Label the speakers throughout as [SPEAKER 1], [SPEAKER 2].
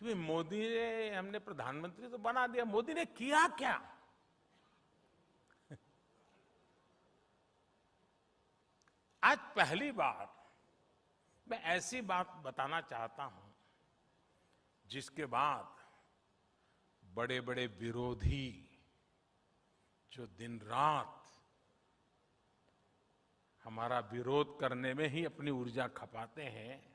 [SPEAKER 1] कि मोदी ने, हमने प्रधानमंत्री तो बना दिया, मोदी ने किया क्या? आज पहली बार मैं ऐसी बात बताना चाहता हूं जिसके बाद बड़े बड़े विरोधी जो दिन रात हमारा विरोध करने में ही अपनी ऊर्जा खपाते हैं,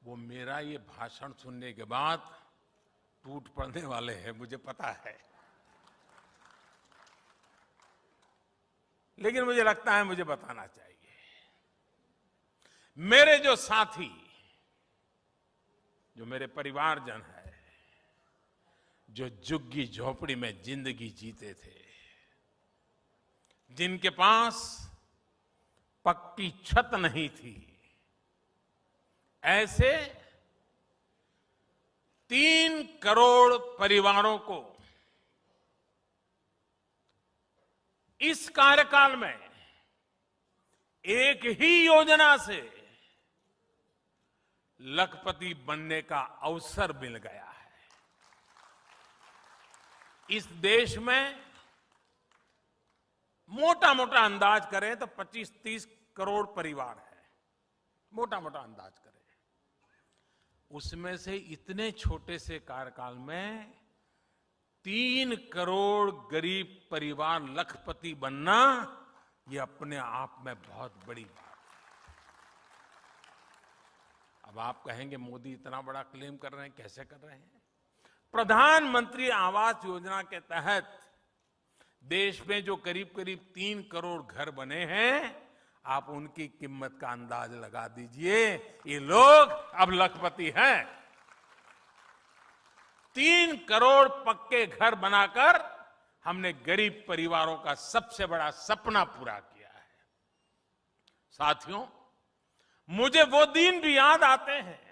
[SPEAKER 1] वो मेरा ये भाषण सुनने के बाद टूट पड़ने वाले हैं, मुझे पता है। लेकिन मुझे लगता है मुझे बताना चाहिए। मेरे जो साथी, जो मेरे परिवारजन है, जो झुग्गी झोपड़ी में जिंदगी जीते थे, जिनके पास पक्की छत नहीं थी, ऐसे 3 करोड़ परिवारों को इस कार्यकाल में एक ही योजना से लखपति बनने का अवसर मिल गया है। इस देश में मोटा मोटा अंदाज करें तो 25-30 करोड़ परिवार है, मोटा मोटा अंदाज करें। उसमें से इतने छोटे से कार्यकाल में 3 करोड़ गरीब परिवार लखपति बनना, ये अपने आप में बहुत बड़ी बात है। अब आप कहेंगे मोदी इतना बड़ा क्लेम कर रहे हैं, कैसे कर रहे हैं? प्रधानमंत्री आवास योजना के तहत देश में जो करीब करीब 3 करोड़ घर बने हैं, आप उनकी कीमत का अंदाज लगा दीजिए। ये लोग अब लखपति हैं। 3 करोड़ पक्के घर बनाकर हमने गरीब परिवारों का सबसे बड़ा सपना पूरा किया है। साथियों, मुझे वो दिन भी याद आते हैं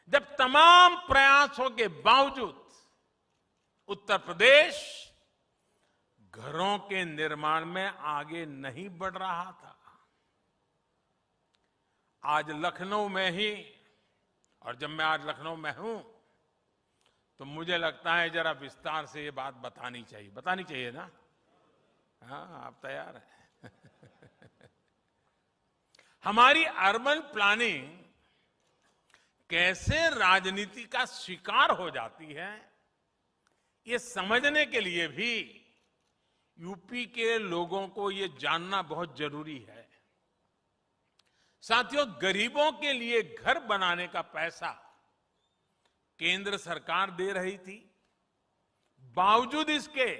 [SPEAKER 1] जब तमाम प्रयासों के बावजूद उत्तर प्रदेश घरों के निर्माण में आगे नहीं बढ़ रहा था। आज लखनऊ में ही, और जब मैं आज लखनऊ में हूं तो मुझे लगता है जरा विस्तार से ये बात बतानी चाहिए ना? हाँ, आप तैयार हैं? हमारी अर्बन प्लानिंग कैसे राजनीति का शिकार हो जाती है, ये समझने के लिए भी यूपी के लोगों को ये जानना बहुत जरूरी है। साथियों, गरीबों के लिए घर बनाने का पैसा केंद्र सरकार दे रही थी। बावजूद इसके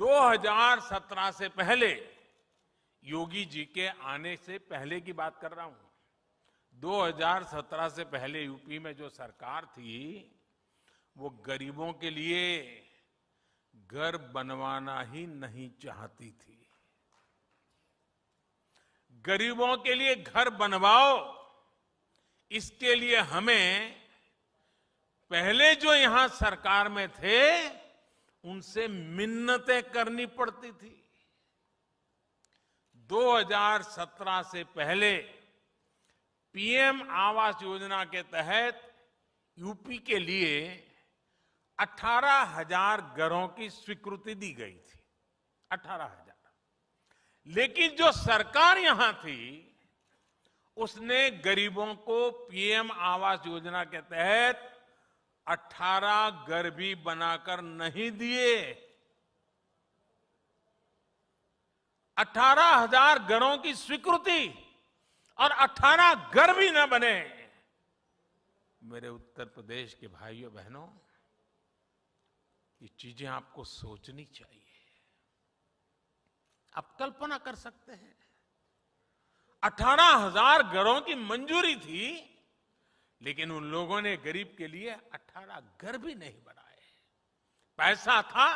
[SPEAKER 1] 2017 से पहले, योगी जी के आने से पहले की बात कर रहा हूं, 2017 से पहले यूपी में जो सरकार थी, वो गरीबों के लिए घर बनवाना ही नहीं चाहती थी। गरीबों के लिए घर बनवाओ, इसके लिए हमें पहले जो यहां सरकार में थे उनसे मिन्नतें करनी पड़ती थी। 2017 से पहले पीएम आवास योजना के तहत यूपी के लिए 18,000 घरों की स्वीकृति दी गई थी। 18,000। लेकिन जो सरकार यहां थी, उसने गरीबों को पीएम आवास योजना के तहत 18 घर भी बनाकर नहीं दिए। 18,000 घरों की स्वीकृति और 18 घर भी न बने। मेरे उत्तर प्रदेश के भाइयों बहनों, ये चीजें आपको सोचनी चाहिए। आप कल्पना कर सकते हैं, 18,000 घरों की मंजूरी थी, लेकिन उन लोगों ने गरीब के लिए 18 घर भी नहीं बनाए। पैसा था,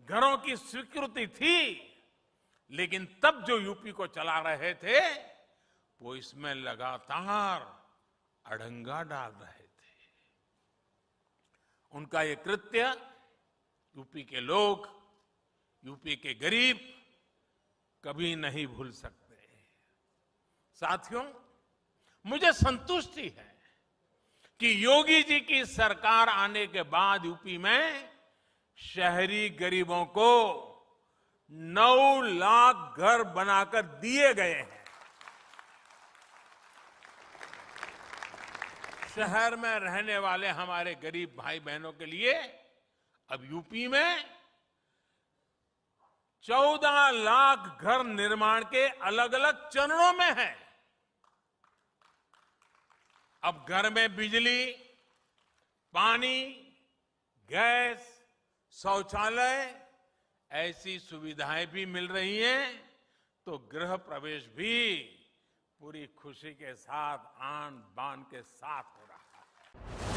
[SPEAKER 1] घरों की स्वीकृति थी, लेकिन तब जो यूपी को चला रहे थे, वो इसमें लगातार अड़ंगा डाल रहे थे। उनका ये कृत्य यूपी के लोग, यूपी के गरीब कभी नहीं भूल सकते। साथियों, मुझे संतुष्टि है कि योगी जी की सरकार आने के बाद यूपी में शहरी गरीबों को 9 लाख घर बनाकर दिए गए हैं। शहर में रहने वाले हमारे गरीब भाई बहनों के लिए अब यूपी में 14 लाख घर निर्माण के अलग अलग चरणों में है। अब घर में बिजली, पानी, गैस, शौचालय ऐसी सुविधाएं भी मिल रही हैं, तो गृह प्रवेश भी पूरी खुशी के साथ, आन बान के साथ हो रहा है।